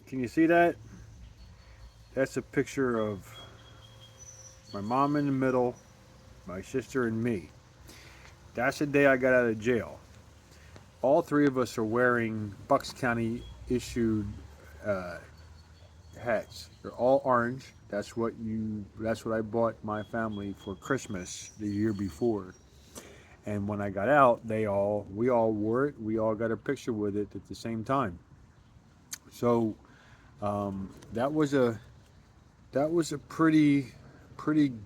Can you see that? That's a picture of my mom in the middle, my sister, and me. That's the day I got out of jail. All three of us are wearing Bucks County issued uh, hats. They're all orange. That's what I bought my family for Christmas the year before. And when I got out, we all wore it. We all got a picture with it at the same time. So that was a pretty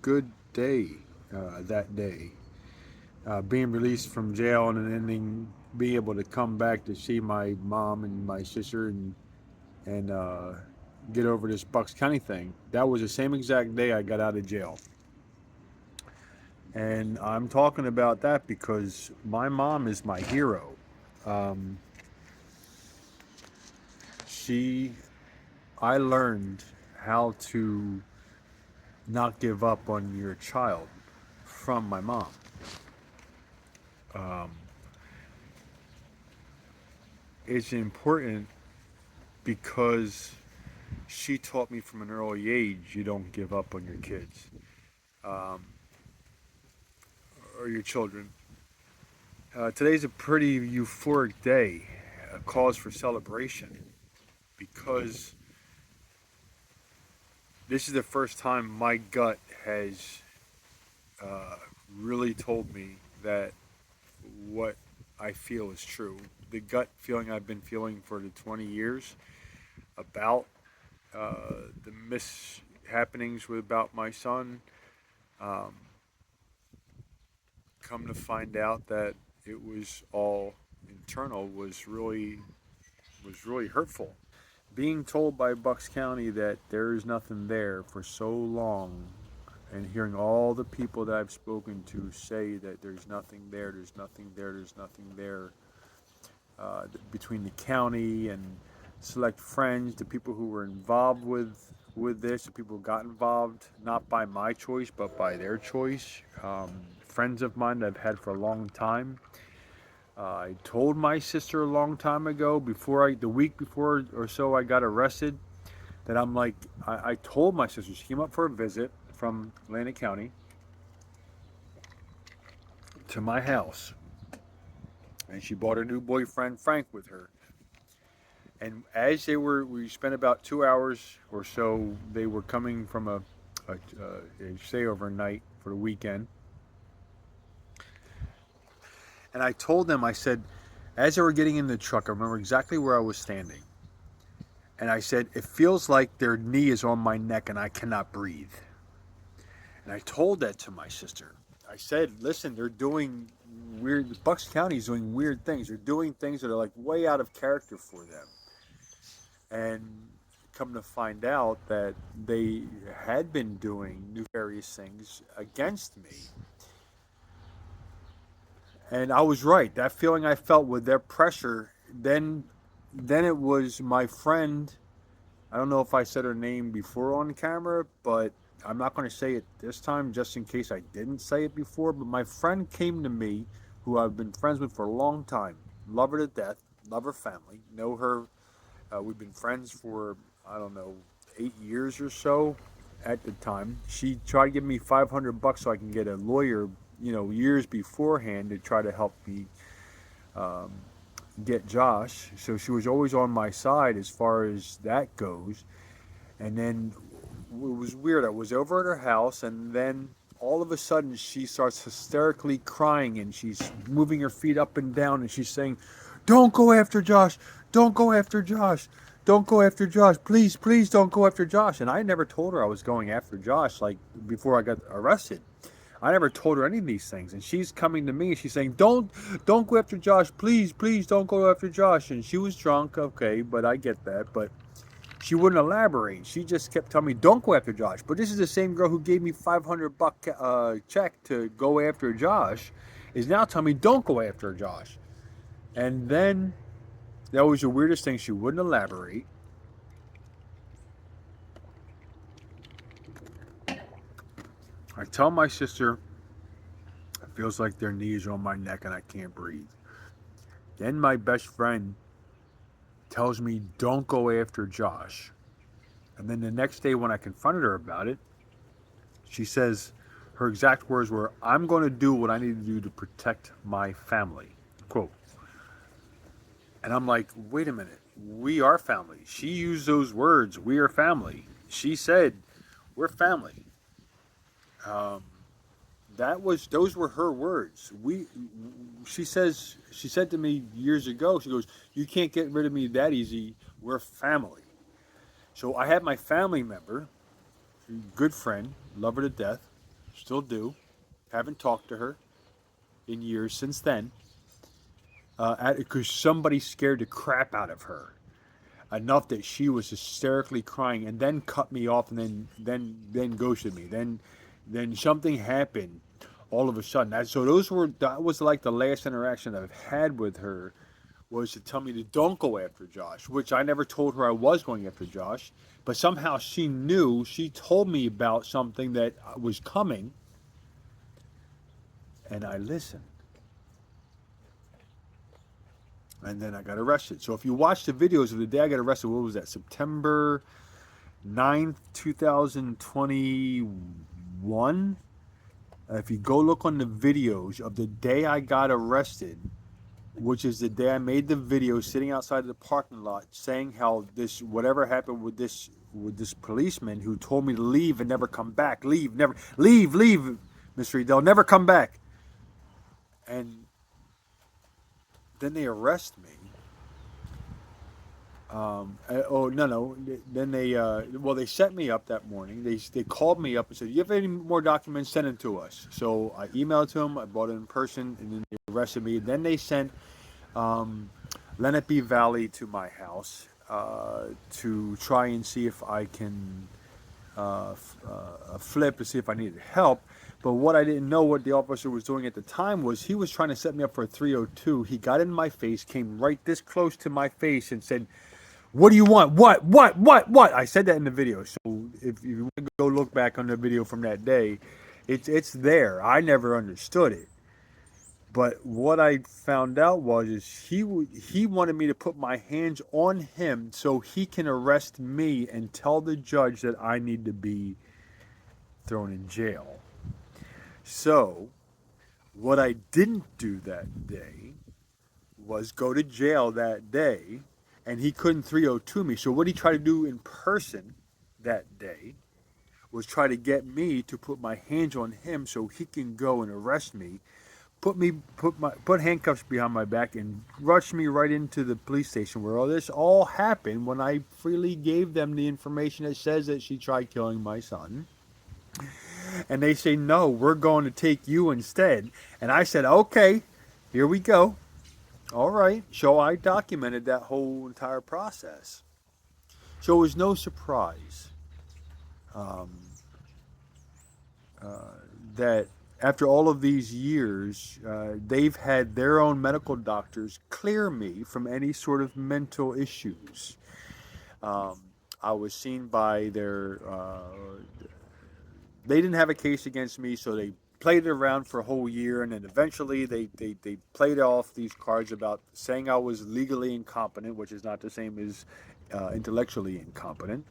good day that day. Being released from jail and then being able to come back to see my mom and my sister and get over this Bucks County thing. That was the same exact day I got out of jail. And I'm talking about that because my mom is my hero. Um, she, I learned how to not give up on your child from my mom. Um, it's important because she taught me from an early age you don't give up on your kids um, or your children. Today's a pretty euphoric day, a cause for celebration, because this is the first time my gut has uh, really told me that what I feel is true. The gut feeling I've been feeling for the 20 years about the mishappenings with about my son, um, come to find out that it was all internal was really hurtful. Being told by Bucks County that there is nothing there for so long, and hearing all the people that I've spoken to say that there's nothing there, there's nothing there, there's nothing there, between the county and select friends, the people who were involved with this, the people who got involved not by my choice but by their choice. Friends of mine that I've had for a long time. I told my sister a long time ago, the week before or so I got arrested, that I told my sister, she came up for a visit from Atlantic County to my house, and she brought her new boyfriend Frank with her. And we spent about 2 hours or so. They were coming from a stay overnight for the weekend, and I told them, I said, as they were getting in the truck, I remember exactly where I was standing, and I said, it feels like their knee is on my neck and I cannot breathe. And I told that to my sister. I said, listen, they're doing weird. Bucks County is doing weird things. They're doing things that are like way out of character for them. And come to find out that they had been doing nefarious things against me. And I was right. That feeling I felt with their pressure, then it was my friend. I don't know if I said her name before on camera, but I'm not going to say it this time just in case I didn't say it before. But my friend came to me, who I've been friends with for a long time, love her to death, love her family, know her. We've been friends for, I don't know, 8 years or so at the time. She tried to give me $500 so I can get a lawyer, years beforehand to try to help me um, get Josh. So she was always on my side as far as that goes. And then it was weird. I was over at her house, and then all of a sudden she starts hysterically crying, and she's moving her feet up and down, and she's saying, "Don't go after Josh! Don't go after Josh! Don't go after Josh! Please, please don't go after Josh!" And I never told her I was going after Josh, like before I got arrested. I never told her any of these things, and she's coming to me and she's saying, don't go after Josh, please, please don't go after Josh." And she was drunk, okay, but I get that, but she wouldn't elaborate. She just kept telling me, "Don't go after Josh." But this is the same girl who gave me $500 check to go after Josh, is now telling me, "Don't go after Josh." And then that was the weirdest thing. She wouldn't elaborate. I tell my sister, it feels like their knees are on my neck and I can't breathe. Then my best friend tells me, don't go after Josh. And then the next day when I confronted her about it, she says, her exact words were, I'm going to do what I need to do to protect my family. Quote. And I'm like, wait a minute. We are family. She used those words, we are family. She said, we're family. Um, those were her words. She said to me years ago, she goes, you can't get rid of me that easy. We're family. So I had my family member, good friend, love her to death, still do. Haven't talked to her in years since then, because somebody scared the crap out of her enough that she was hysterically crying, and then cut me off, and then ghosted me. Then something happened all of a sudden. That was like the last interaction I've had with her, was to tell me to don't go after Josh, which I never told her I was going after Josh. But somehow she knew. She told me about something that was coming, and I listened. And then I got arrested. So if you watch the videos of the day I got arrested, what was that? September 9th, 2021. If you go look on the videos of the day I got arrested, which is the day I made the video sitting outside of the parking lot saying how this, whatever happened with this policeman who told me to leave and never come back. Leave, never, leave, Mr. They'll never come back. And then they arrest me. Oh no. Then they set me up that morning. They called me up and said, "You have any more documents? Send them to us." So I emailed to them. I brought it in person, and then they arrested me. Then they sent um, Lenape Valley to my house to try and see if I can flip to see if I needed help. But what I didn't know, what the officer was doing at the time, was he was trying to set me up for a 302. He got in my face, came right this close to my face, and said, "What do you want? What?" I said that in the video. So if you want to go look back on the video from that day, it's there. I never understood it. But what I found out was is he wanted me to put my hands on him so he can arrest me and tell the judge that I need to be thrown in jail. So what I didn't do that day was go to jail that day, and he couldn't 302 me. So what he tried to do in person that day was try to get me to put my hands on him so he can go and arrest me, put handcuffs behind my back, and rush me right into the police station where all this all happened when I freely gave them the information that says that she tried killing my son. And they say, no, we're going to take you instead. And I said, okay, here we go. All right. So I documented that whole entire process. So it was no surprise um, that after all of these years, they've had their own medical doctors clear me from any sort of mental issues. Um, I was seen by they didn't have a case against me, so they played it around for a whole year, and then eventually they played off these cards about saying I was legally incompetent, which is not the same as intellectually incompetent.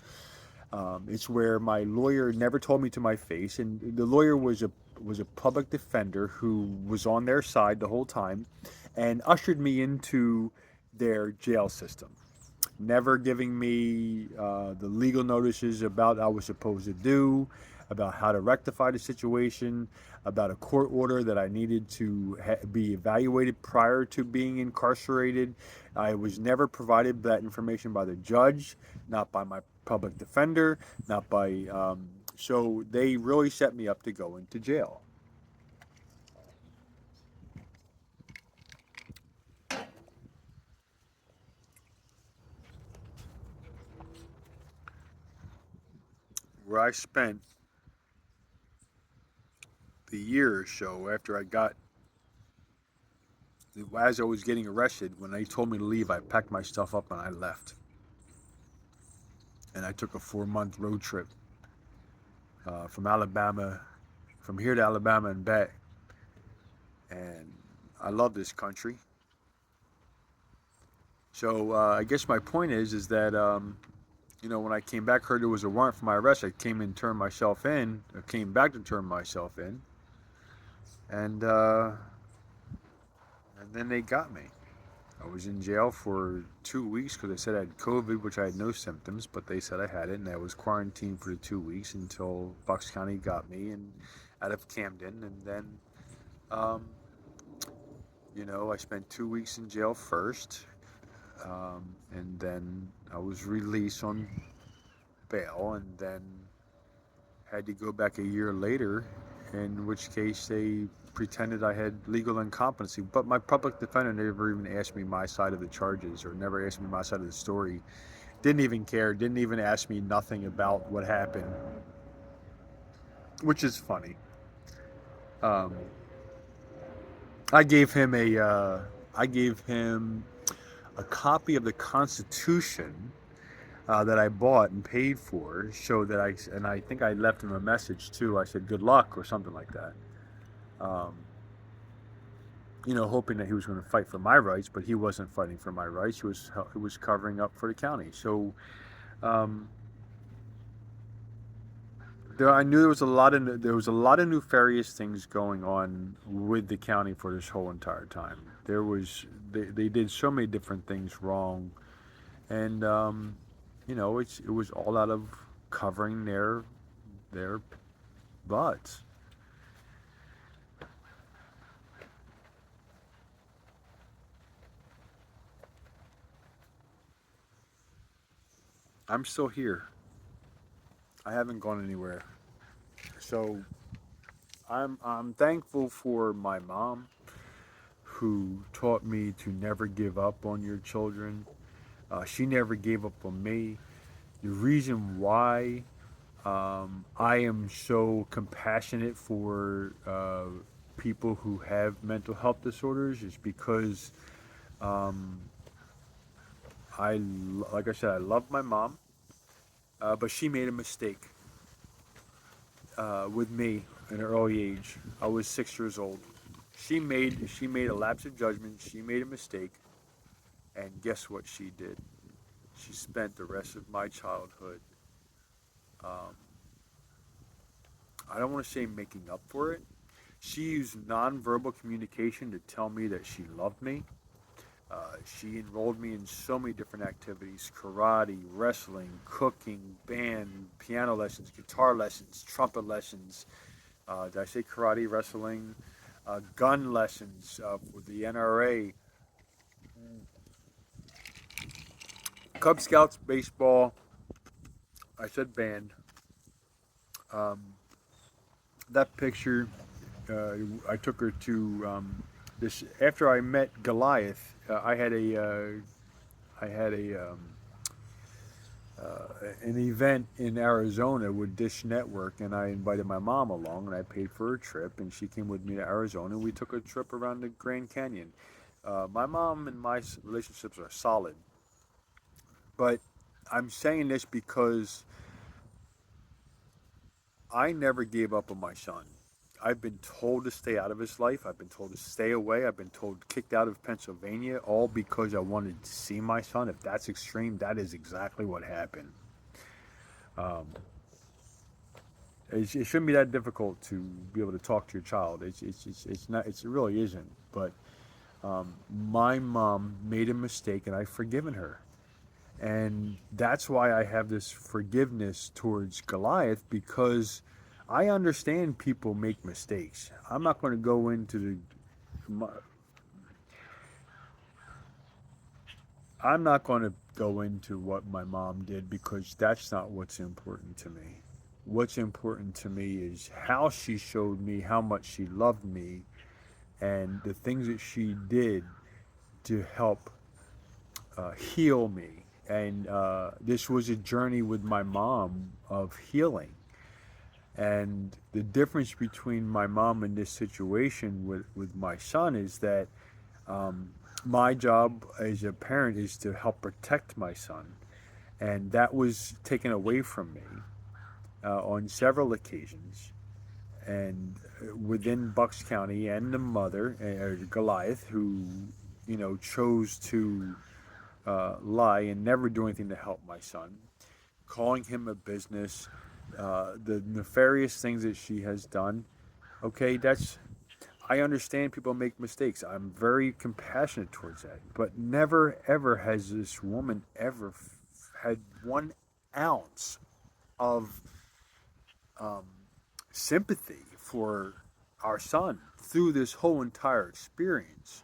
It's where my lawyer never told me to my face, and the lawyer was a public defender who was on their side the whole time, and ushered me into their jail system, never giving me the legal notices about I was supposed to do, about how to rectify the situation, about a court order that I needed to be evaluated prior to being incarcerated. I was never provided that information by the judge, not by my public defender, not by. So they really set me up to go into jail. Where I spent the year or so after I got, as I was getting arrested, when they told me to leave, I packed my stuff up and I left. And I took a 4-month road trip from Alabama, from here to Alabama and back. And I love this country. So I guess my point is that when I came back, heard there was a warrant for my arrest. I came and turned myself in. I came back to turn myself in, and uh, and then they got me. I was in jail for 2 weeks because they said I had COVID, which I had no symptoms, but they said I had it, and I was quarantined for the 2 weeks until Bucks County got me and out of Camden, and then, um, I spent 2 weeks in jail first, and then I was released on bail, and then had to go back a year later, in which case they pretended I had legal incompetency. But my public defender never even asked me my side of the charges or never asked me my side of the story. Didn't even care, didn't even ask me nothing about what happened, which is funny. Um, I gave him a copy of the Constitution that I bought and paid for, so that I think I left him a message too. I said good luck or something like that. Um, hoping that he was going to fight for my rights, but he wasn't fighting for my rights. He was covering up for the county. So um, I knew there was a lot of nefarious things going on with the county for this whole entire time. They did so many different things wrong, and it was all out of covering their butts. I'm still here. I haven't gone anywhere. So I'm thankful for my mom, who taught me to never give up on your children. She never gave up on me. The reason why I am so compassionate for people who have mental health disorders is because um, like I said, I love my mom, but she made a mistake with me at an early age. I was 6 years old. She made a lapse of judgment. She made a mistake, and guess what she did? She spent the rest of my childhood. Um, I don't want to say making up for it. She used nonverbal communication to tell me that she loved me. She enrolled me in so many different activities: karate, wrestling, cooking, band, piano lessons, guitar lessons, trumpet lessons. Did I say karate, wrestling, gun lessons with the NRA, Cub Scouts, baseball? I said band. Um, that picture, uh, I took her to this after I met Goliath. I had a an event in Arizona with Dish Network, and I invited my mom along, and I paid for her trip, and she came with me to Arizona, and we took a trip around the Grand Canyon. My mom and my relationships are solid, but I'm saying this because I never gave up on my son. I've been told to stay out of his life. I've been told to stay away. I've been told kicked out of Pennsylvania, all because I wanted to see my son. If that's extreme, that is exactly what happened. Um, it shouldn't be that difficult to be able to talk to your child. It's not. It really isn't. But my mom made a mistake, and I've forgiven her. And that's why I have this forgiveness towards Goliath, because I understand people make mistakes. I'm not going to go into I'm not going to go into what my mom did, because that's not what's important to me. What's important to me is how she showed me how much she loved me, and the things that she did to help heal me. And this was a journey with my mom of healing. And the difference between my mom and this situation with my son is that um, my job as a parent is to help protect my son. And that was taken away from me on several occasions. And within Bucks County, and the mother, Goliath, who chose to lie and never do anything to help my son, calling him a business, the nefarious things that she has done. Okay, that's I understand people make mistakes. I'm very compassionate towards that. But never, ever has this woman ever had 1 ounce of um, sympathy for our son through this whole entire experience.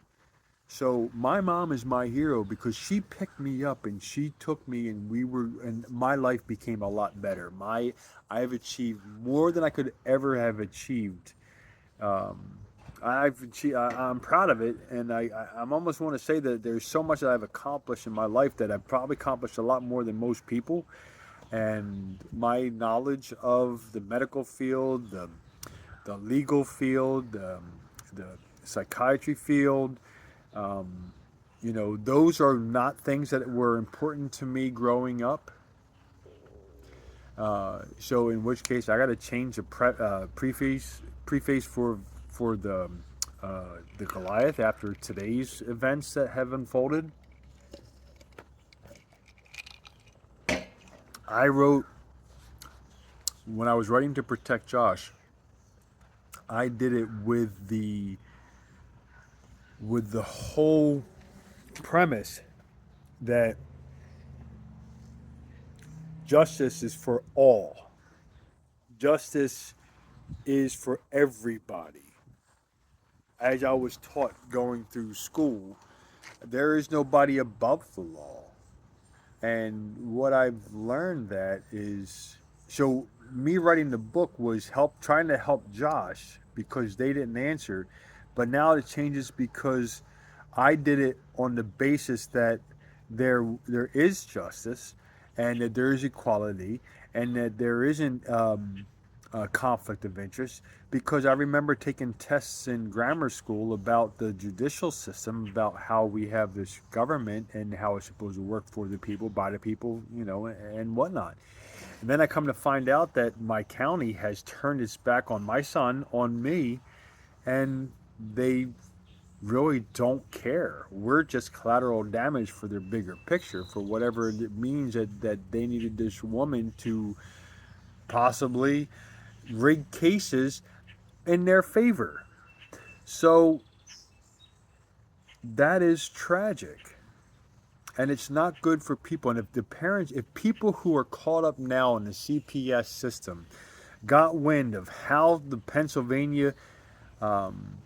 So my mom is my hero because she picked me up and she took me and my life became a lot better. I have achieved more than I could ever have achieved. Um, I'm proud of it, and I'm almost want to say that there's so much that I've accomplished in my life that I've probably accomplished a lot more than most people. And my knowledge of the medical field, the legal field, the psychiatry field, um, those are not things that were important to me growing up. So in which case, I got to change the preface for the Goliath after today's events that have unfolded. I wrote when I was writing to protect Josh. I did it with the whole premise that justice is for all. Justice is for everybody. As I was taught going through school, there is nobody above the law. And what I've learned that is so me writing the book was trying to help Josh because they didn't answer, but now it changes because I did it on the basis that there is justice and that there is equality and that there isn't a conflict of interest because I remember taking tests in grammar school about the judicial system, about how we have this government and how it's supposed to work for the people, by the people, and whatnot. And then I come to find out that my county has turned its back on my son, on me, and they really don't care. We're just collateral damage for their bigger picture, for whatever it means that they needed this woman to possibly rig cases in their favor. So that is tragic. And it's not good for people. And if people who are caught up now in the CPS system got wind of how the Pennsylvania, um,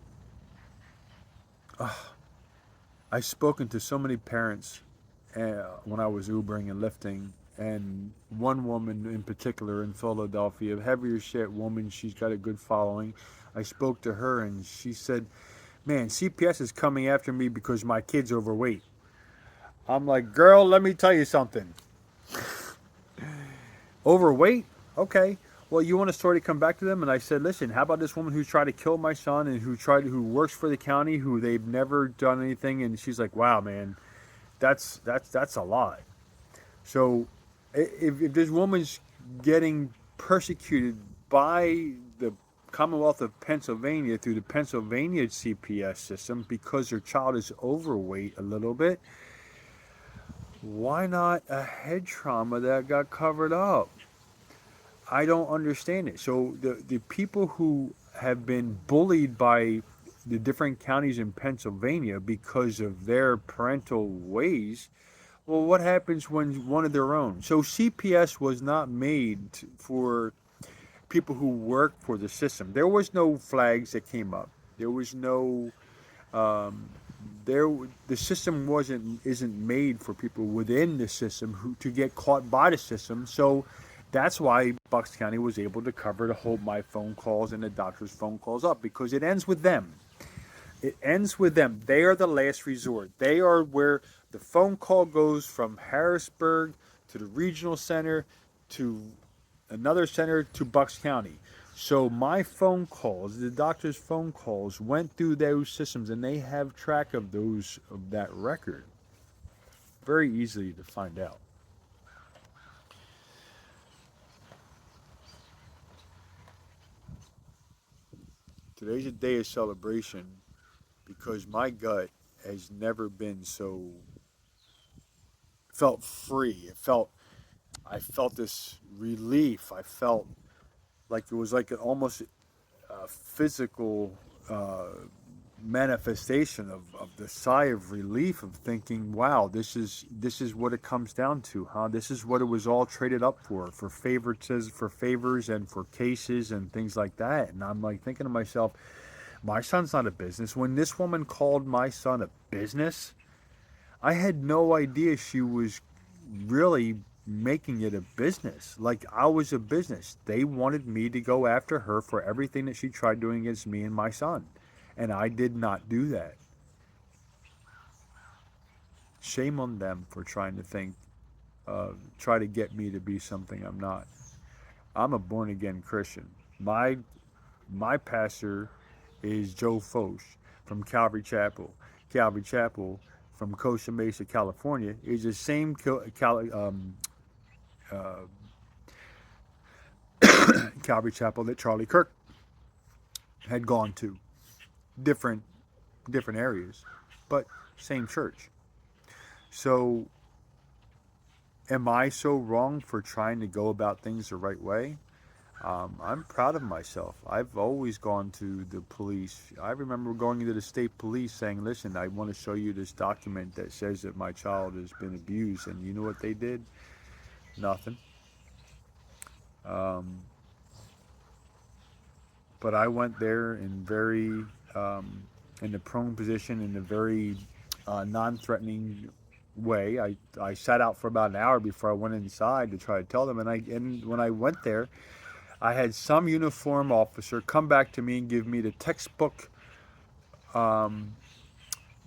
I've spoken to so many parents when I was Ubering and lifting, and one woman in particular in Philadelphia, a heavier shit woman, she's got a good following. I spoke to her and she said, man, CPS is coming after me because my kid's overweight. I'm like, girl, let me tell you something. Overweight? Okay. Well, you want a story to come back to them? And I said, listen, how about this woman who tried to kill my son and who works for the county, who they've never done anything? And she's like, wow, man, that's a lot. So if this woman's getting persecuted by the Commonwealth of Pennsylvania through the Pennsylvania CPS system because her child is overweight a little bit, why not a head trauma that got covered up? I don't understand it. So the people who have been bullied by the different counties in Pennsylvania because of their parental ways, well, what happens when one of their own? So CPS was not made for people who work for the system. There was no flags that came up. There was no um, the system isn't made for people within the system who to get caught by the system. So that's why Bucks County was able to cover to hold my phone calls and the doctor's phone calls up because it ends with them. It ends with them. They are the last resort. They are where the phone call goes from Harrisburg to the regional center to another center to Bucks County. So my phone calls, the doctor's phone calls, went through those systems, and they have track of that record. Very easily to find out. Today's a day of celebration because my gut has never been so felt free. I felt this relief. I felt like it was like an almost physical uh, manifestation of the sigh of relief of thinking, wow, this is what it comes down to, huh? This is what it was all traded up for favorites, for favors, and for cases and things like that. And I'm like thinking to myself, my son's not a business. When this woman called my son a business, I had no idea she was really making it a business. Like I was a business. They wanted me to go after her for everything that she tried doing against me and my son. And I did not do that. Shame on them for trying to try to get me to be something I'm not. I'm a born again Christian. My pastor is Joe Foch from Calvary Chapel. Calvary Chapel from Costa Mesa, California, is the same uh, Calvary Chapel that Charlie Kirk had gone to. Different different areas, but same church. So, am I so wrong for trying to go about things the right way? I'm proud of myself. I've always gone to the police. I remember going into the state police saying, listen, I want to show you this document that says that my child has been abused. And you know what they did? Nothing. Um, but I went there um, in the prone position in a very non-threatening way. I sat out for about an hour before I went inside to try to tell them. And when I went there, I had some uniform officer come back to me and give me um,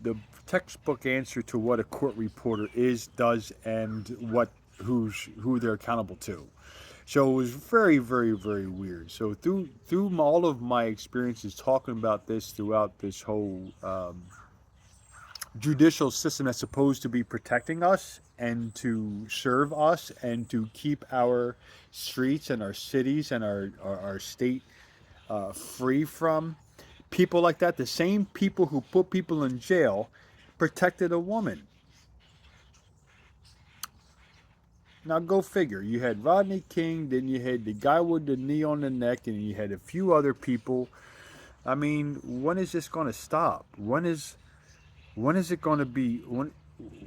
the textbook answer to what a court reporter is, does, and who they're accountable to. So it was very, very, very weird. So through all of my experiences talking about this throughout this whole judicial system that's supposed to be protecting us and to serve us and to keep our streets and our cities and our state free from people like that. The same people who put people in jail protected a woman. Now go figure. You had Rodney King, then you had the guy with the knee on the neck, and you had a few other people. I mean, when is this going to stop? When is it going to be?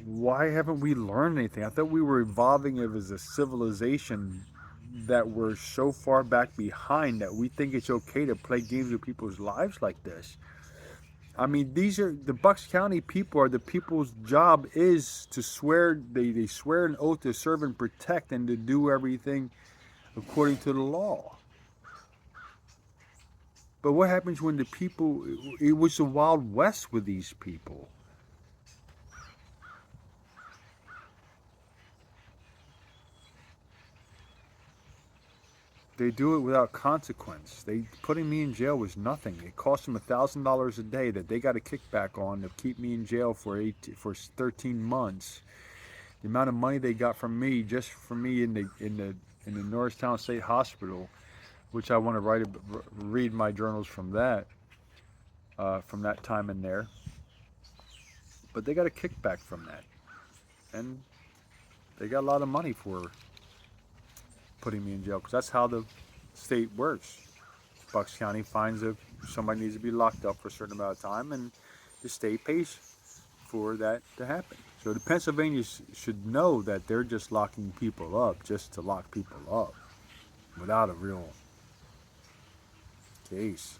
Why haven't we learned anything? I thought we were evolving as a civilization that we're so far back behind that we think it's okay to play games with people's lives like this. I mean, these are the Bucks County people are the people's job is to swear they swear an oath to serve and protect and to do everything according to the law. But what happens when the people it was the Wild West with these people? They do it without consequence. They putting me in jail was nothing. It cost them $1,000 a day that they got a kickback on to keep me in jail for 13 months. The amount of money they got from me just for me in the Norristown State Hospital, which I want to read my journals from that time in there. But they got a kickback from that, and they got a lot of money for putting me in jail because that's how the state works. Bucks County finds if somebody needs to be locked up for a certain amount of time, and the state pays for that to happen. So the Pennsylvania should know that they're just locking people up just to lock people up without a real case.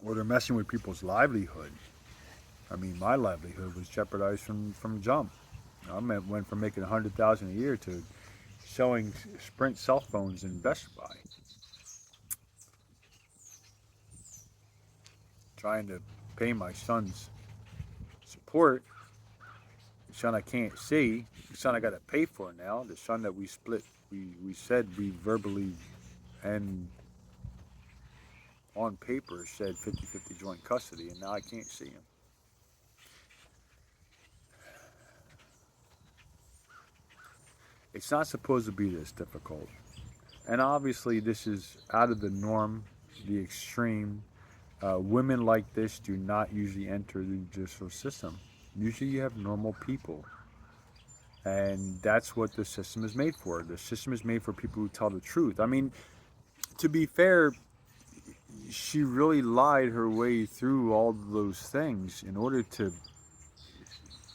Or they're messing with people's livelihood. I mean, my livelihood was jeopardized from jump. I went from making 100,000 a year to selling Sprint cell phones in Best Buy, trying to pay my son's support. The son I can't see, the son I got to pay for now. The son that we split, we said we verbally and on paper said 50-50 joint custody, and now I can't see him. It's not supposed to be this difficult. And obviously, this is out of the norm, the extreme. Women like this do not usually enter the judicial system. Usually you have normal people. And that's what the system is made for. The system is made for people who tell the truth. I mean, to be fair, she really lied her way through all those things in order to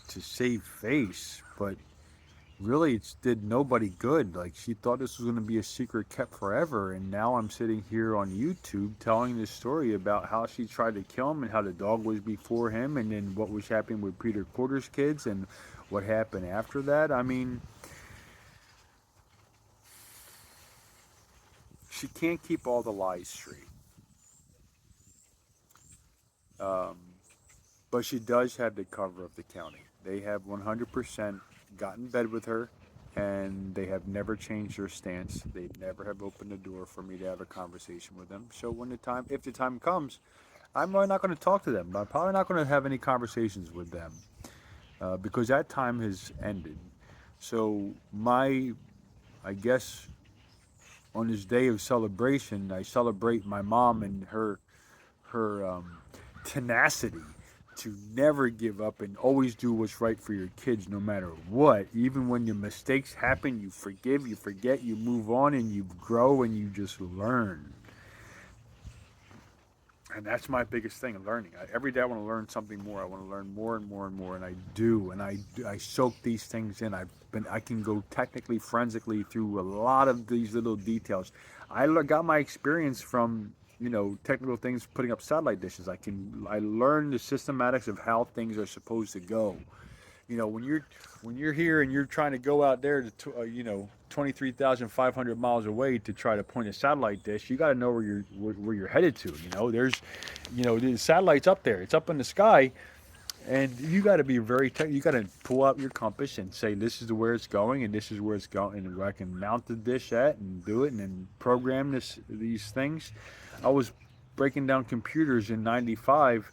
save face, but really it did nobody good. Like, she thought this was going to be a secret kept forever, and now I'm sitting here on YouTube telling this story about how she tried to kill him and how the dog was before him, and then what was happening with Peter Porter's kids and what happened after that. I mean, she can't keep all the lies straight. Um, but she does have the cover of the county. They have 100% got in bed with her, and they have never changed their stance. They never have opened the door for me to have a conversation with them. So if the time comes, I'm probably not going to talk to them. I'm probably not going to have any conversations with them because that time has ended. So I guess on this day of celebration, I celebrate my mom and her tenacity to never give up and always do what's right for your kids no matter what. Even when your mistakes happen, you forgive, you forget, you move on, and you grow and you just learn. And that's my biggest thing, learning. Every day I want to learn something more. I want to learn more and more and more, and I do. And I soak these things in. I can go technically, forensically through a lot of these little details. Got my experience from technical things, putting up satellite dishes. I learned the systematics of how things are supposed to go. When you're here and you're trying to go out there to 23,500 miles away to try to point a satellite dish, you got to know where you're headed to. The satellite's up there, it's up in the sky, and you got to be you got to pull out your compass and say this is where it's going and this is where it's going and where I can mount the dish at and do it and then program these things. I was breaking down computers in 95,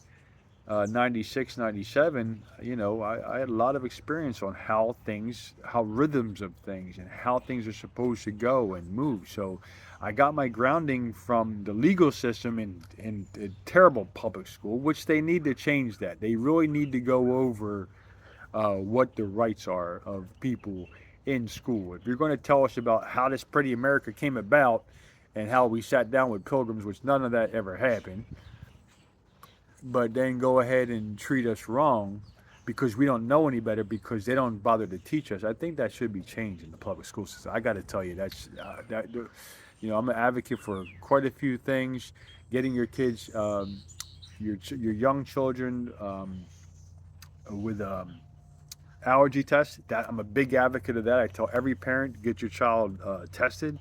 96, 97. I had a lot of experience on how rhythms of things and how things are supposed to go and move. So I got my grounding from the legal system in a terrible public school, which they need to change that. They really need to go over what the rights are of people in school. If you're going to tell us about how this pretty America came about and how we sat down with pilgrims, which none of that ever happened, but then go ahead and treat us wrong because we don't know any better because they don't bother to teach us. I think that should be changed in the public school system. I got to tell you, I'm an advocate for quite a few things. Getting your kids, your young children, with allergy tests. That I'm a big advocate of that. I tell every parent, get your child tested.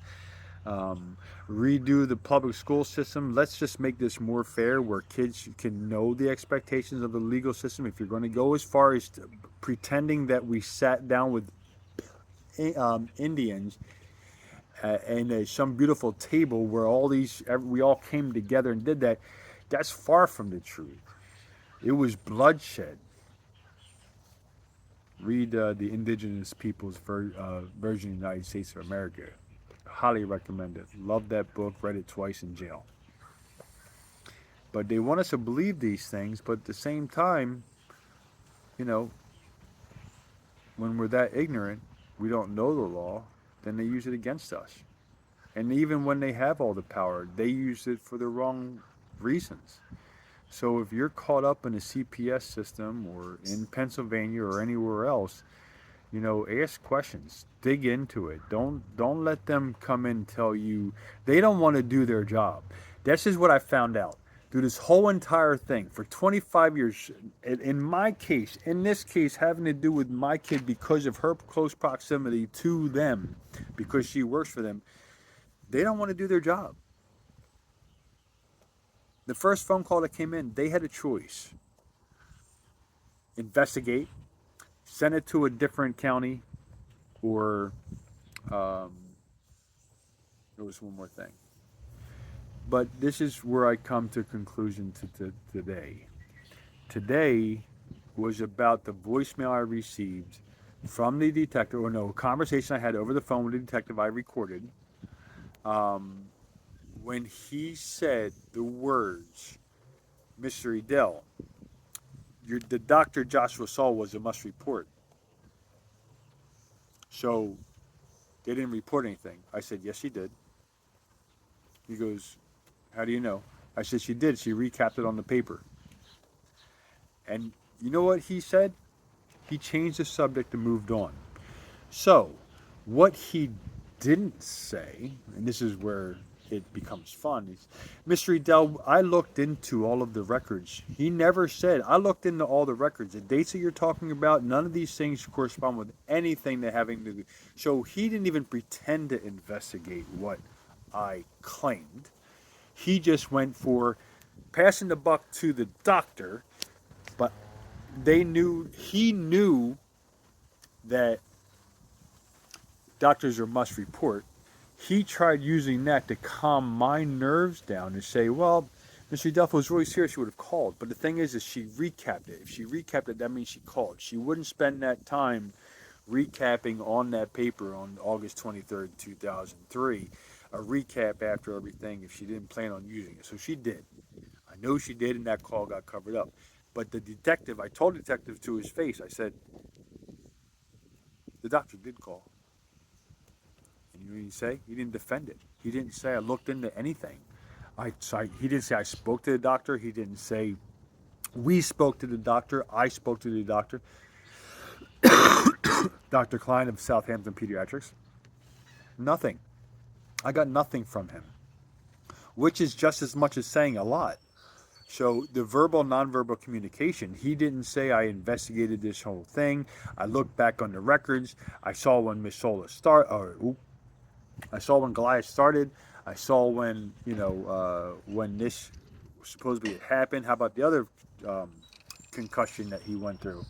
um, Redo the public school system. Let's just make this more fair where kids can know the expectations of the legal system. If you're going to go as far as pretending that we sat down with Indians and some beautiful table where we all came together and did that, that's far from the truth. It was bloodshed. Read the Indigenous Peoples Version of the United States of America. Highly recommend it. Love that book. Read it twice in jail. But they want us to believe these things, but at the same time, you know, when we're that ignorant, we don't know the law, then they use it against us. And even when they have all the power, they use it for the wrong reasons. So if you're caught up in a CPS system or in Pennsylvania or anywhere else, ask questions, dig into it. Don't let them come in and tell you they don't want to do their job. This is what I found out through this whole entire thing for 25 years. In this case, having to do with my kid because of her close proximity to them, because she works for them, they don't want to do their job. The first phone call that came in, they had a choice: investigate, send it to a different county, or there was one more thing. But this is where I come to conclusion today. Today was about the voicemail I received from the detective, or no, a conversation I had over the phone with the detective I recorded, when he said the words, Mr. Edel, the Dr. Joshua Saul was a must report. So they didn't report anything. I said, yes, she did. He goes, how do you know? I said, she did. She recapped it on the paper. And you know what he said? He changed the subject and moved on. So, what he didn't say, and this is where it becomes fun, is Mr. Edel, I looked into all of the records. He never said, I looked into all the records. The dates that you're talking about, none of these things correspond with anything that having to do. So he didn't even pretend to investigate what I claimed. He just went for passing the buck to the doctor, but he knew that doctors are must report. He tried using that to calm my nerves down and say, well, Mr. Duff was really serious, she would have called. But the thing is she recapped it. If she recapped it, that means she called. She wouldn't spend that time recapping on that paper on August 23rd, 2003, a recap after everything if she didn't plan on using it. So she did. I know she did, and that call got covered up. But the detective, I told the detective to his face, I said, the doctor did call. And you know what he say? He didn't defend it. He didn't say I looked into anything. He didn't say I spoke to the doctor. He didn't say we spoke to the doctor. I spoke to the doctor. Dr. Klein of Southampton Pediatrics. Nothing. I got nothing from him, which is just as much as saying a lot. So the verbal, nonverbal communication, he didn't say I investigated this whole thing. I looked back on the records. I saw when Miss Sola I saw when Goliath started. I saw when, when this supposedly had happened. How about the other concussion that he went through?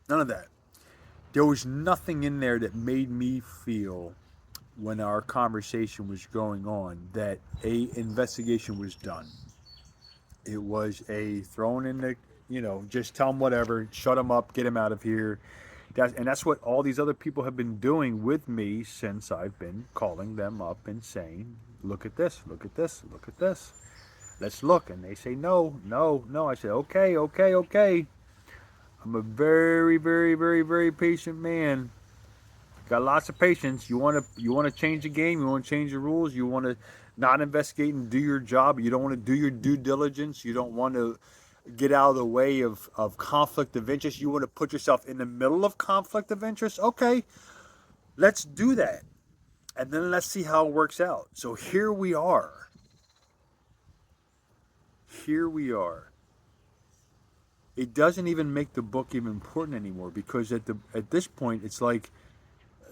None of that. There was nothing in there that made me feel when our conversation was going on that a investigation was done. It was a thrown in the, just tell them whatever, shut them up, get them out of here. And that's what all these other people have been doing with me since I've been calling them up and saying, look at this, look at this, look at this. Let's look. And they say, no, no, no. I say, okay, okay, okay. I'm a very, very, very, very patient man. Got lots of patience. You want to change the game. You want to change the rules. You want to not investigate and do your job. You don't want to do your due diligence. You don't want to get out of the way of conflict of interest. You want to put yourself in the middle of conflict of interest. Okay, let's do that. And then let's see how it works out. So here we are. Here we are. It doesn't even make the book even important anymore because at this point it's like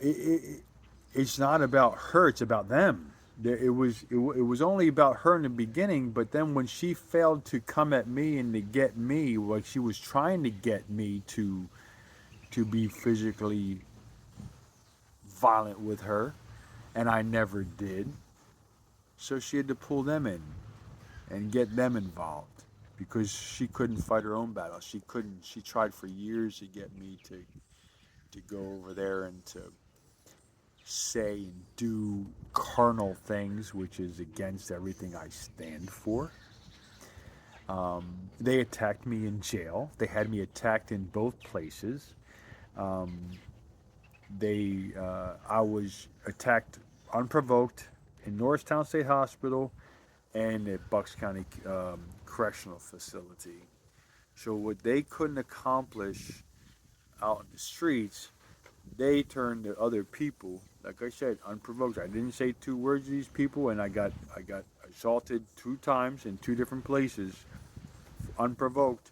it's not about her, it's about them. It was only about her in the beginning, but then when she failed to come at me and to get me, like she was trying to get me to be physically violent with her, and I never did. So she had to pull them in and get them involved because she couldn't fight her own battle. She couldn't. She tried for years to get me to go over there and to say and do carnal things, which is against everything I stand for. They attacked me in jail. They had me attacked in both places. I was attacked unprovoked in Norristown State Hospital and at Bucks County Correctional Facility. So what they couldn't accomplish out in the streets, they turned to other people. Like I said, unprovoked. I didn't say two words to these people, and I got assaulted 2 times in 2 different places, unprovoked.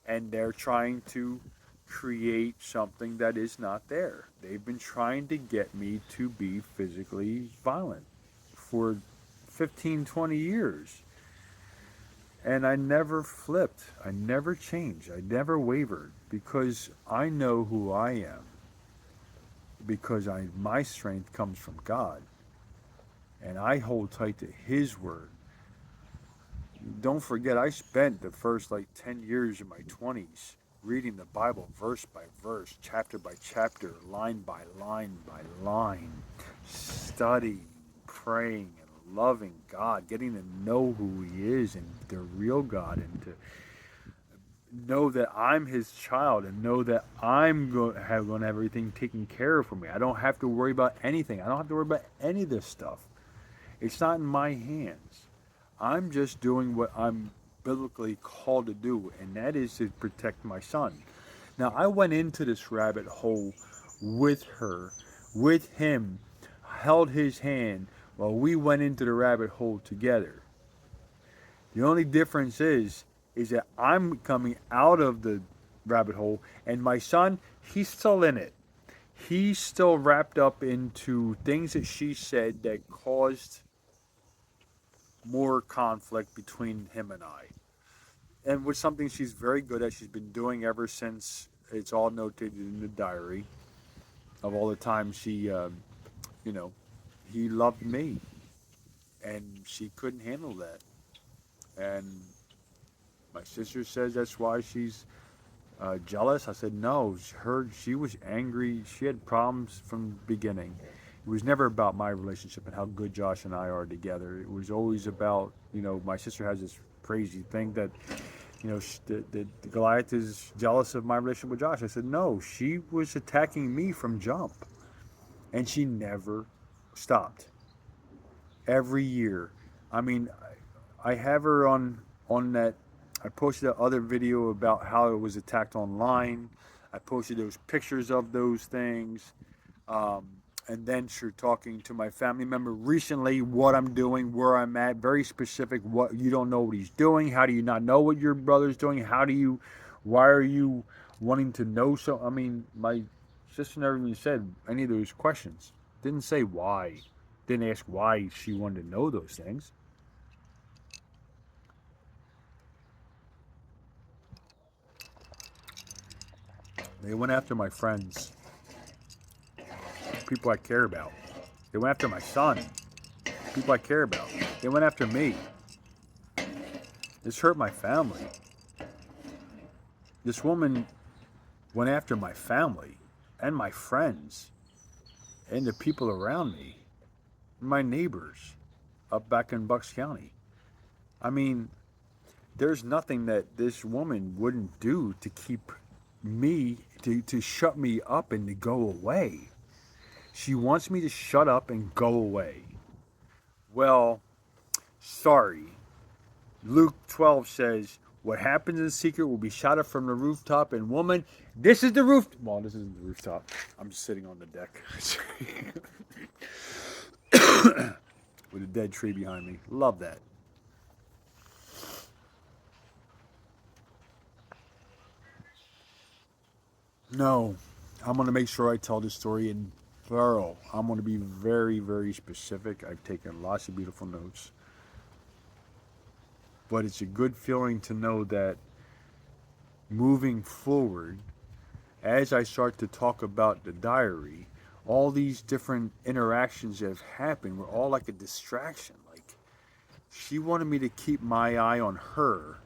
And they're trying to create something that is not there. They've been trying to get me to be physically violent for 15, 20 years. And I never flipped. I never changed. I never wavered because I know who I am. Because my strength comes from God. And I hold tight to His Word. Don't forget, I spent the first 10 years of my 20s reading the Bible verse by verse, chapter by chapter, line by line by line, studying, praying, and loving God, getting to know who He is and the real God, and to know that I'm His child, and know that I'm going to have everything taken care of for me. I don't have to worry about anything. I don't have to worry about any of this stuff. It's not in my hands. I'm just doing what I'm biblically called to do, and that is to protect my son. Now, I went into this rabbit hole with her, with him, held his hand while we went into the rabbit hole together. The only difference is that I'm coming out of the rabbit hole, and my son, he's still in it. He's still wrapped up into things that she said that caused more conflict between him and I. And was something she's very good at. She's been doing ever since it's all notated in the diary of all the times she, you know, he loved me, and she couldn't handle that. And my sister says that's why she's jealous. I said no. She was angry. She had problems from the beginning. It was never about my relationship and how good Josh and I are together. It was always about, my sister has this crazy thing that, the Goliath is jealous of my relationship with Josh. I said no. She was attacking me from jump, and she never stopped. Every year, I mean, I have her on that. I posted that other video about how it was attacked online. I posted those pictures of those things. And then she's talking to my family member recently, what I'm doing, where I'm at, very specific. What you don't know what he's doing. How do you not know what your brother's doing? Why are you wanting to know? So, I mean, my sister never even said any of those questions. Didn't say why. Didn't ask why she wanted to know those things. They went after my friends, people I care about. They went after my son, people I care about. They went after me. This hurt my family. This woman went after my family and my friends and the people around me, my neighbors up back in Bucks County. I mean, there's nothing that this woman wouldn't do to keep me, to shut me up and to go away. She wants me to shut up and go away. Well, sorry. Luke 12 says, what happens in secret will be shouted from the rooftop. And woman, this is the roof. Well, this isn't the rooftop. I'm just sitting on the deck. With a dead tree behind me. Love that. No, I'm going to make sure I tell this story in thorough. I'm going to be very, very specific. I've taken lots of beautiful notes. But it's a good feeling to know that moving forward, as I start to talk about the diary, all these different interactions that have happened were all like a distraction. Like, she wanted me to keep my eye on her,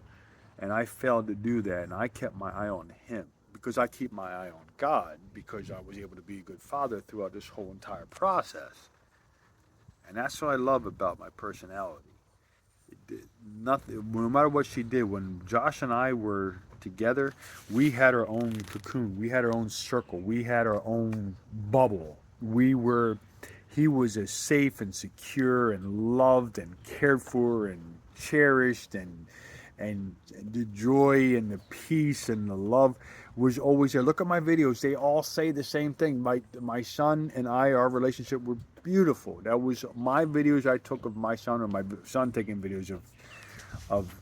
and I failed to do that, and I kept my eye on him. Because I keep my eye on God, because I was able to be a good father throughout this whole entire process. And that's what I love about my personality. Nothing, no matter what she did, when Josh and I were together, we had our own cocoon, we had our own circle, we had our own bubble. He was as safe and secure and loved and cared for and cherished, and the joy and the peace and the love was always there. Look at my videos; they all say the same thing. My son and I, our relationship were beautiful. That was my videos I took of my son, or my son taking videos of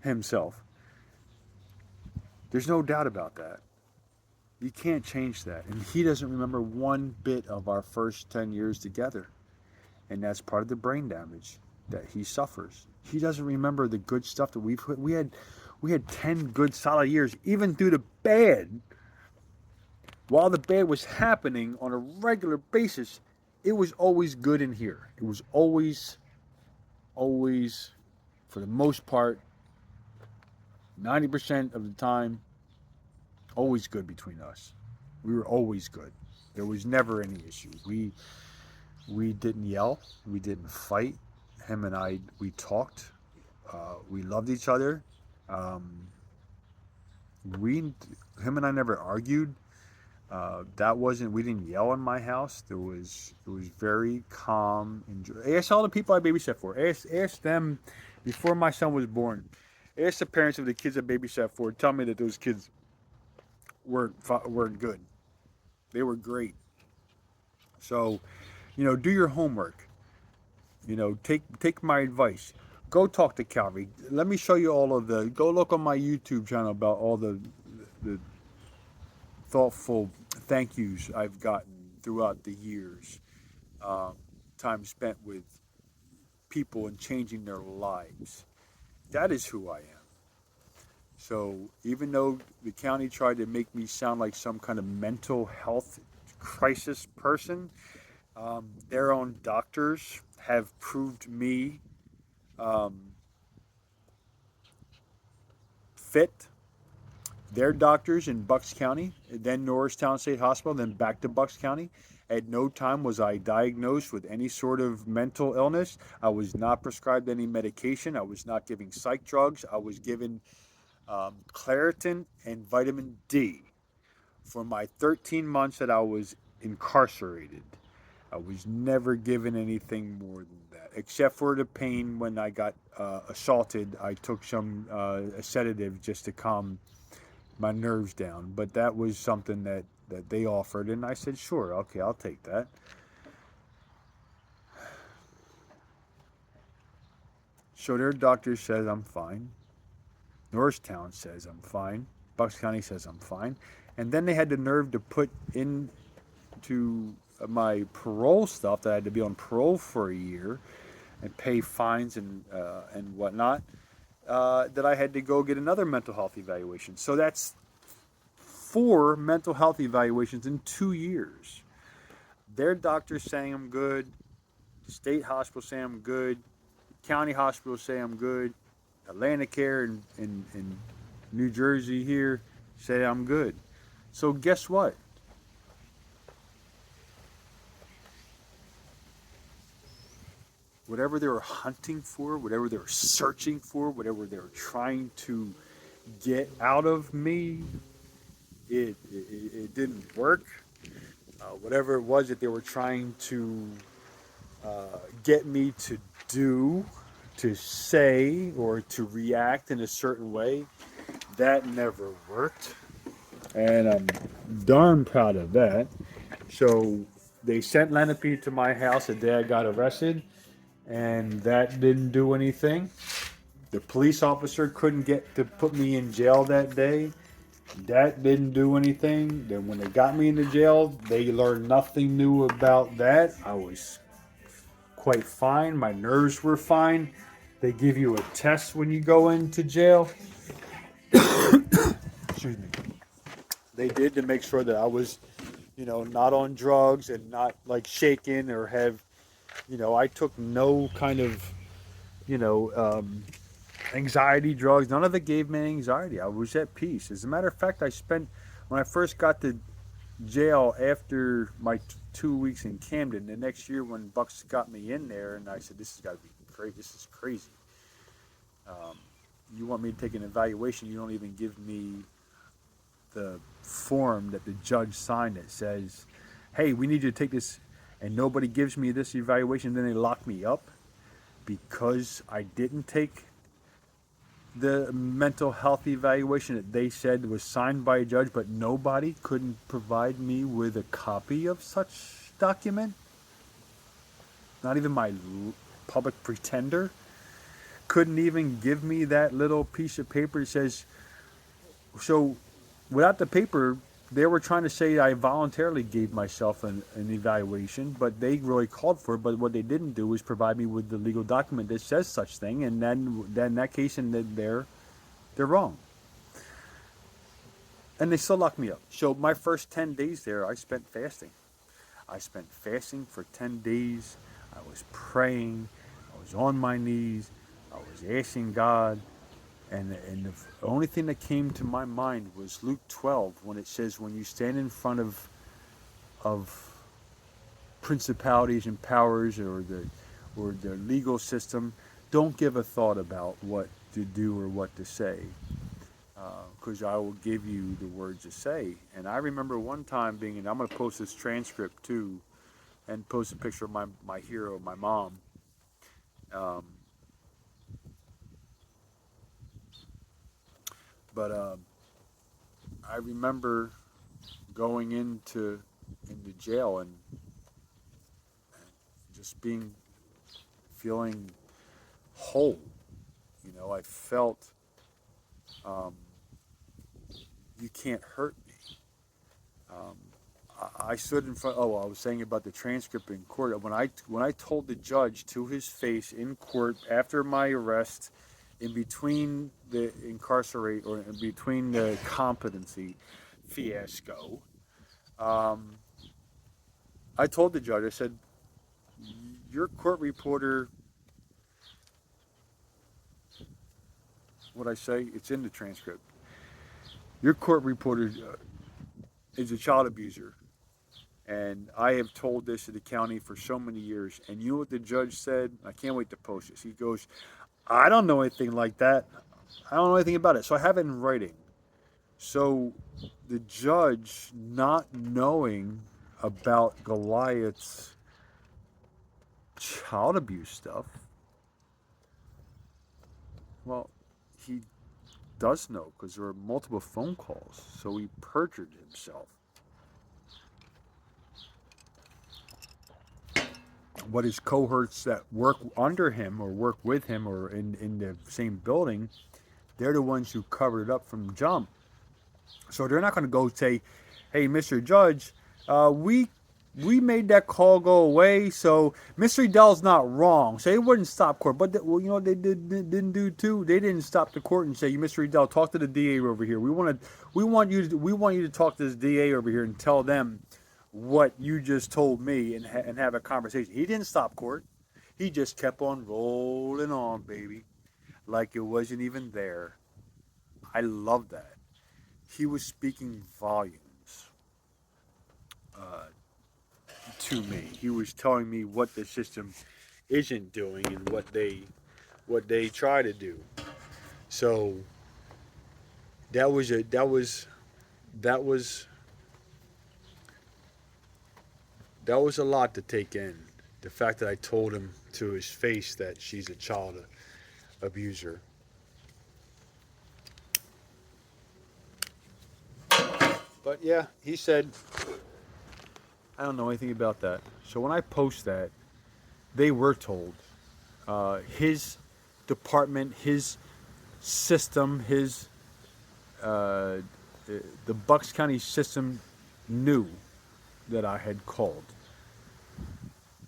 himself. There's no doubt about that. You can't change that. And he doesn't remember one bit of our first 10 years together. And that's part of the brain damage that he suffers. He doesn't remember the good stuff that we had 10 good solid years, even through the bad. While the bad was happening on a regular basis, it was always good in here. It was always, for the most part, 90% of the time, always good between us. We were always good. There was never any issue. We didn't yell. We didn't fight. Him and I, we talked. We loved each other. Um, we, him and I never argued. That wasn't. We didn't yell in my house. It was very calm. Ask all the people I babysat for. Ask them before my son was born. Ask the parents of the kids I babysat for. Tell me that those kids were good. They were great. So, do your homework. Take my advice. Go talk to Calvary. Let me show you all of the. Go look on my YouTube channel about all the thoughtful thank yous I've gotten throughout the years. Um, Time spent with people and changing their lives. That is who I am. So even though the county tried to make me sound like some kind of mental health crisis person, their own doctors have proved me um, fit. Their doctors in Bucks County, then Norristown State Hospital, then back to Bucks County. At no time was I diagnosed with any sort of mental illness. I was not prescribed any medication. I was not giving psych drugs. I was given Claritin and vitamin D for my 13 months that I was incarcerated. I was never given anything more than that, except for the pain when I got assaulted. I took some a sedative just to calm my nerves down. But that was something that they offered, and I said, sure, okay, I'll take that. So their doctor says I'm fine. Norristown says I'm fine. Bucks County says I'm fine. And then they had the nerve to put into my parole stuff that I had to be on parole for a year and pay fines and whatnot. That I had to go get another mental health evaluation. So that's 4 mental health evaluations in 2 years. Their doctors saying I'm good. State hospital saying I'm good. County hospitals say I'm good. Atlantic Care in New Jersey here say I'm good. So guess what? Whatever they were hunting for, whatever they were searching for, whatever they were trying to get out of me, it didn't work. Whatever it was that they were trying to get me to do, to say, or to react in a certain way, that never worked. And I'm darn proud of that. So they sent Lenape to my house the day I got arrested, and that didn't do anything. The police officer couldn't get to put me in jail that day. That didn't do anything. Then when they got me into jail, they learned nothing new about that. I was quite fine. My nerves were fine. They give you a test when you go into jail. Excuse me. They did to make sure that I was, not on drugs and not like shaken or have, I took no kind of, you know, um, anxiety drugs. None of it gave me anxiety. I was at peace. As a matter of fact, when I first got to jail after my 2 weeks in Camden, the next year when Bucks got me in there, and I said, this has got to be crazy. This is crazy. Um, you want me to take an evaluation, you don't even give me the form that the judge signed that says, hey, we need you to take this, and nobody gives me this evaluation, then they lock me up because I didn't take the mental health evaluation that they said was signed by a judge, but nobody couldn't provide me with a copy of such document. Not even my public pretender couldn't even give me that little piece of paper that says, so without the paper, they were trying to say I voluntarily gave myself an evaluation, but they really called for it. But what they didn't do was provide me with the legal document that says such thing, and then in that case, and then they're wrong, and they still locked me up. So my first 10 days there, I spent fasting. I spent fasting for 10 days. I was praying. I was on my knees. I was asking God. And the only thing that came to my mind was Luke 12 when it says, when you stand in front of principalities and powers or the legal system don't give a thought about what to do or what to say, because I will give you the words to say. And I remember one time being, and I'm going to post this transcript too, and post a picture of my hero, my mom. Um, but I remember going into jail and just feeling whole. I felt, um, you can't hurt me. Um, I stood in front. Oh, I was saying about the transcript in court. When I told the judge to his face in court after my arrest, in between the incarcerate or in between the competency fiasco, um, I told the judge. I said, "Your court reporter." What I say? It's in the transcript. Your court reporter is a child abuser. And I have told this to the county for so many years. And you know what the judge said? I can't wait to post this. He goes, I don't know anything like that. I don't know anything about it. So I have it in writing. So the judge, not knowing about Goliath's child abuse stuff, well, he does know because there were multiple phone calls. So he perjured himself. What his cohorts that work under him or work with him or in the same building, they're the ones who covered it up from jump. So they're not going to go say, "Hey, Mr. Judge, we made that call go away, so Mr. Dell's not wrong." So they wouldn't stop court, but they didn't do too. They didn't stop the court and say, "Mr. Dell, talk to the DA over here. We want you to talk to this DA over here and tell them what you just told me and have a conversation." He didn't stop court. He just kept on rolling on, baby, like it wasn't even there. I love that. He was speaking volumes uh, to me. He was telling me what the system isn't doing and what they try to do. So that was a that was that was a lot to take in. The fact that I told him to his face that she's a child abuser. But yeah, he said, I don't know anything about that. So when I post that, they were told. His department, his system, uh, the Bucks County system knew that I had called.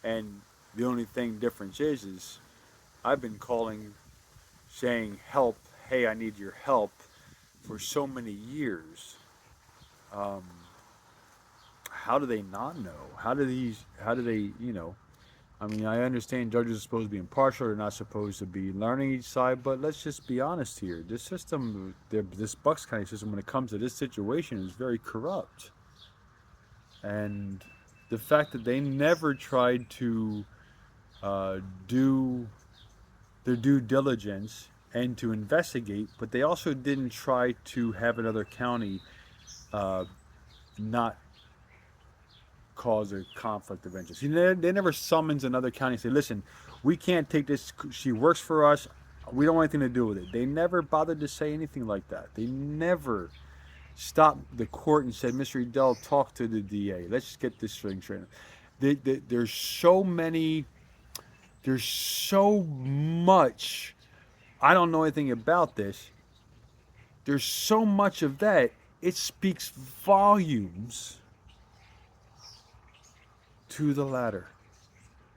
And the only thing difference is I've been calling saying help, hey, I need your help for so many years. Um, how do they not know? How do they, I mean, I understand judges are supposed to be impartial. They're not supposed to be learning each side. But let's just be honest here. This system, this Bucks County system, when it comes to this situation, is very corrupt. And the fact that they never tried to do their due diligence and to investigate, but they also didn't try to have another county uh, not cause a conflict of interest. They never summons another county and say, listen, we can't take this. She works for us. We don't want anything to do with it. They never bothered to say anything like that. They never stopped the court and said, Mr. Edel, talk to the DA. Let's just get this thing straight. There's so many, there's so much. I don't know anything about this. There's so much of that. It speaks volumes to the latter.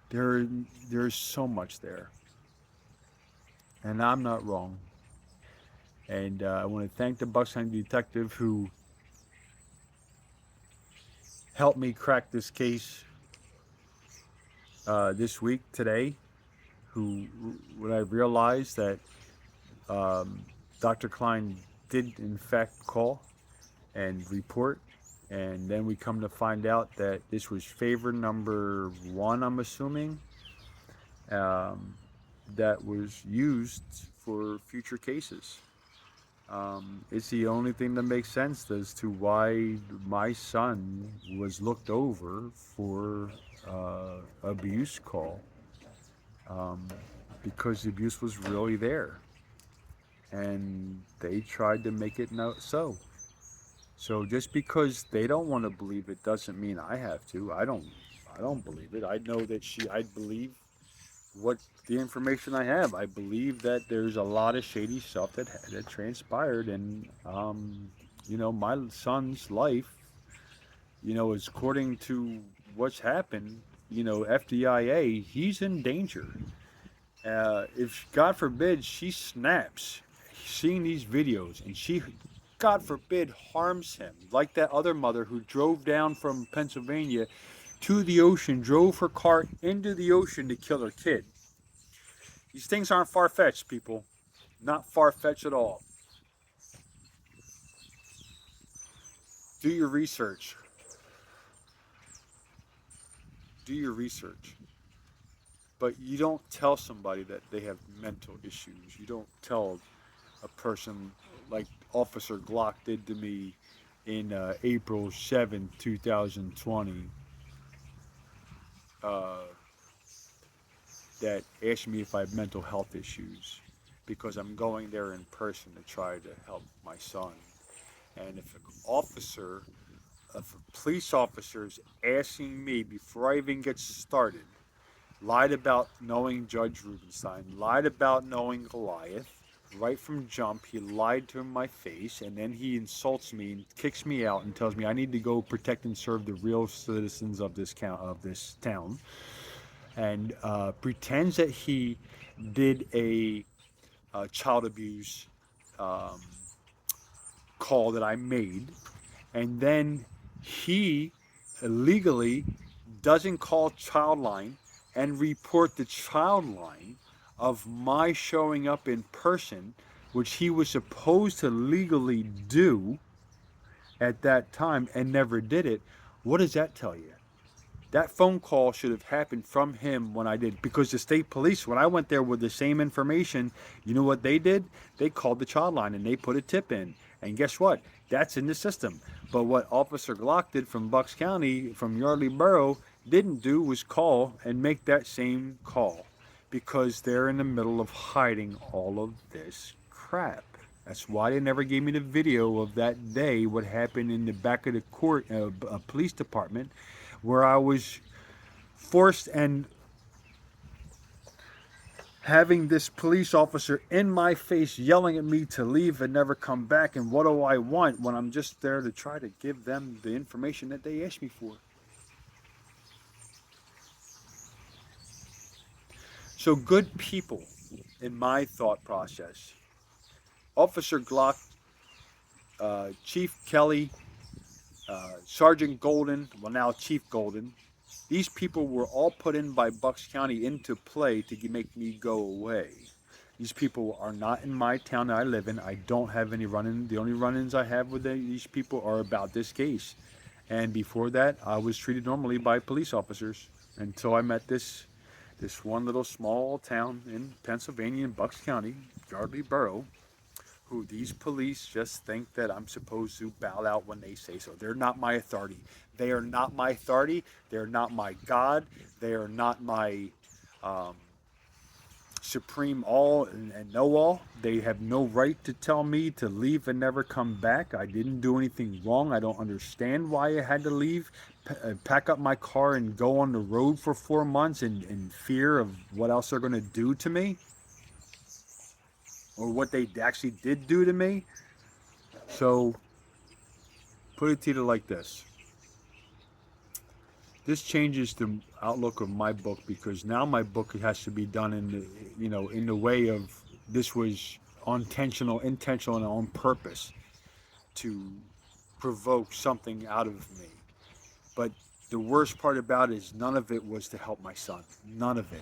There's so much there, and I'm not wrong. And I want to thank the Bucks County detective who helped me crack this case this week today. Who, when I realized that Dr. Klein did in fact call and report, And then we come to find out that this was favor number one, I'm assuming, um, that was used for future cases. It's the only thing that makes sense as to why my son was looked over for abuse call, um, because the abuse was really there, and they tried to make it no so. So just because they don't want to believe it doesn't mean I have to. I don't believe it. I know that I believe what the information I have. I believe that there's a lot of shady stuff that transpired, and my son's life, is according to what's happened. FDIA, he's in danger. If God forbid she snaps, seeing these videos, and she, God forbid, harms him, like that other mother who drove down from Pennsylvania to the ocean, drove her car into the ocean to kill her kid. These things aren't far-fetched, people. Not far-fetched at all. Do your research. Do your research. But you don't tell somebody that they have mental issues. You don't tell a person like Officer Glock did to me in April 7th, 2020, uh, that asked me if I have mental health issues, because I'm going there in person to try to help my son. And if a police officer is asking me before I even get started, lied about knowing Judge Rubenstein, lied about knowing Goliath, right from jump, he lied to my face, and then he insults me and kicks me out and tells me I need to go protect and serve the real citizens of this town, and pretends that he did a child abuse um, call that I made, and then he illegally doesn't call Childline and report the Childline of my showing up in person, which he was supposed to legally do at that time and never did it. What does that tell you? That phone call should have happened from him when I did, because the state police, when I went there with the same information, you know what they did? They called the child line and they put a tip in. And guess what? That's in the system. But what Officer Glock did from Bucks County, from Yardley Borough, didn't do was call and make that same call, because they're in the middle of hiding all of this crap. That's why they never gave me the video of that day, what happened in the back of the police department, where I was forced and having this police officer in my face yelling at me to leave and never come back. And what do I want when I'm just there to try to give them the information that they asked me for? So good people, in my thought process, Officer Glock, Chief Kelly, Sergeant Golden, well now Chief Golden, these people were all put in by Bucks County into play to make me go away. These people are not in my town that I live in. I don't have any run-in. The only run-ins I have with these people are about this case. And before that, I was treated normally by police officers until I met this one little small town in Pennsylvania, in Bucks County, Yardley Borough, who these police just think that I'm supposed to bow out when they say so. They're not my authority. They are not my authority. They're not my God. They are not my um, supreme all and know all. They have no right to tell me to leave and never come back. I didn't do anything wrong. I don't understand why I had to leave, pack up my car and go on the road for 4 months in fear of what else they're going to do to me, or what they actually did do to me. So, put it to you like this. This changes the outlook of my book, because now my book has to be done in the way of, this was intentional and on purpose to provoke something out of me. But the worst part about it is none of it was to help my son. None of it.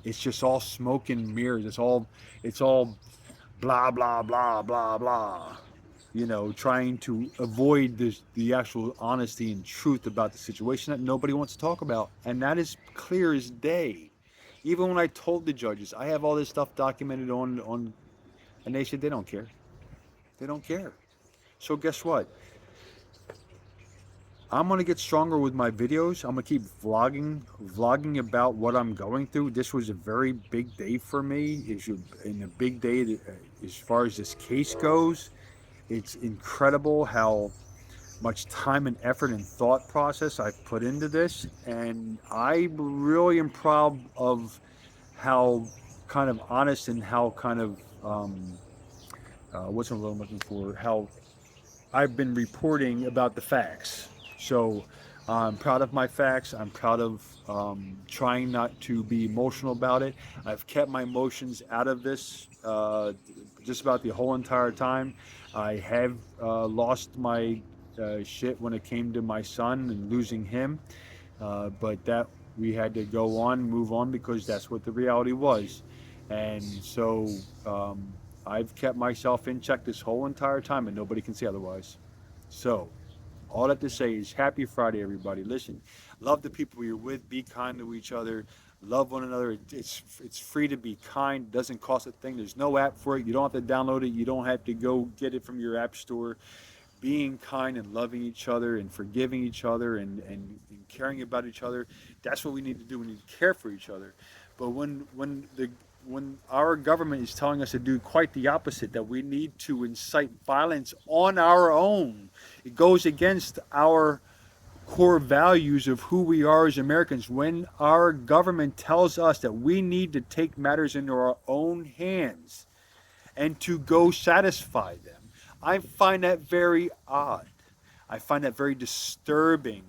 It's just all smoke and mirrors. It's all blah blah blah blah blah. you know, trying to avoid the actual honesty and truth about the situation that nobody wants to talk about. And that is clear as day. Even when I told the judges, I have all this stuff documented on, and they said they don't care. They don't care. So guess what? I'm gonna get stronger with my videos. I'm gonna keep vlogging about what I'm going through. This was a very big day for me. In a big day as far as this case goes. It's incredible how much time and effort and thought process I've put into this, and I really am proud of how kind of honest and how kind of what's the word I'm looking for? How I've been reporting about the facts. So I'm proud of my facts. I'm proud of trying not to be emotional about it. I've kept my emotions out of this just about the whole entire time. I have lost my shit when it came to my son and losing him, but that we had to go on, move on because that's what the reality was. And so I've kept myself in check this whole entire time, and nobody can say otherwise. So, all that to say is happy Friday, everybody. Listen, love the people you're with. Be kind to each other. Love one another. It's free to be kind. It doesn't cost a thing. There's no app for it. You don't have to download it. You don't have to go get it from your app store. Being kind and loving each other and forgiving each other and caring about each other. That's what we need to do. We need to care for each other. But when our government is telling us to do quite the opposite, that we need to incite violence on our own, it goes against our core values of who we are as Americans. When our government tells us that we need to take matters into our own hands and to go satisfy them, I find that very odd. I find that very disturbing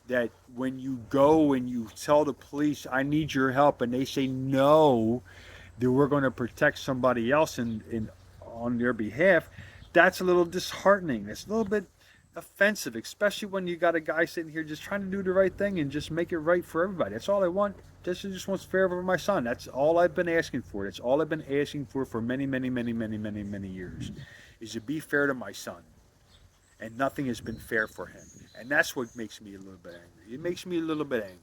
that when you go and you tell the police, I need your help, and they say no, that we're going to protect somebody else on their behalf, that's a little disheartening. It's a little bit offensive, especially when you got a guy sitting here just trying to do the right thing and just make it right for everybody. That's all I want. Just wants fair for my son. That's all I've been asking for. That's all I've been asking for many, many, many, many, many, many years, is to be fair to my son. And nothing has been fair for him. And that's what makes me a little bit angry. It makes me a little bit angry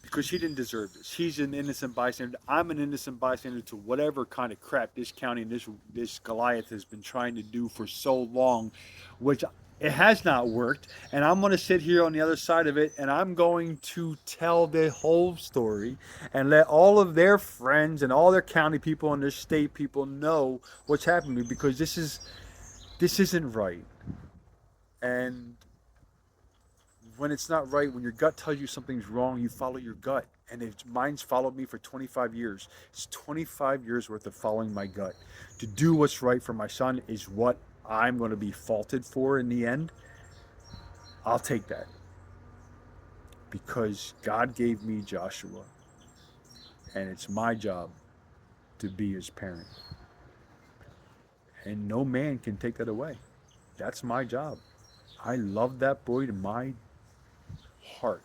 because he didn't deserve this. He's an innocent bystander. I'm an innocent bystander to whatever kind of crap this county and this Goliath has been trying to do for so long, which it has not worked. And I'm going to sit here on the other side of it, and I'm going to tell the whole story and let all of their friends and all their county people and their state people know what's happening, because this isn't right. And when it's not right, when your gut tells you something's wrong, you follow your gut. And if mine's followed me for 25 years, it's 25 years worth of following my gut. To do what's right for my son is what I'm going to be faulted for in the end. I'll take that because God gave me Joshua, and it's my job to be his parent. And no man can take that away. That's my job. I love that boy to my heart.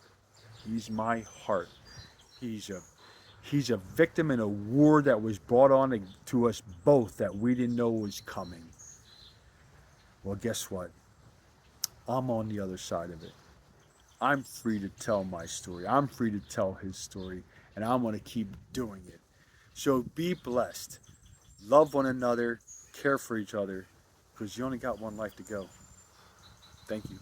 He's my heart. He's a he's a victim in a war that was brought on to us both that we didn't know was coming. Well, guess what? I'm on the other side of it. I'm free to tell my story. I'm free to tell his story, and I'm going to keep doing it. So be blessed. Love one another. Care for each other, because you only got one life to go. Thank you.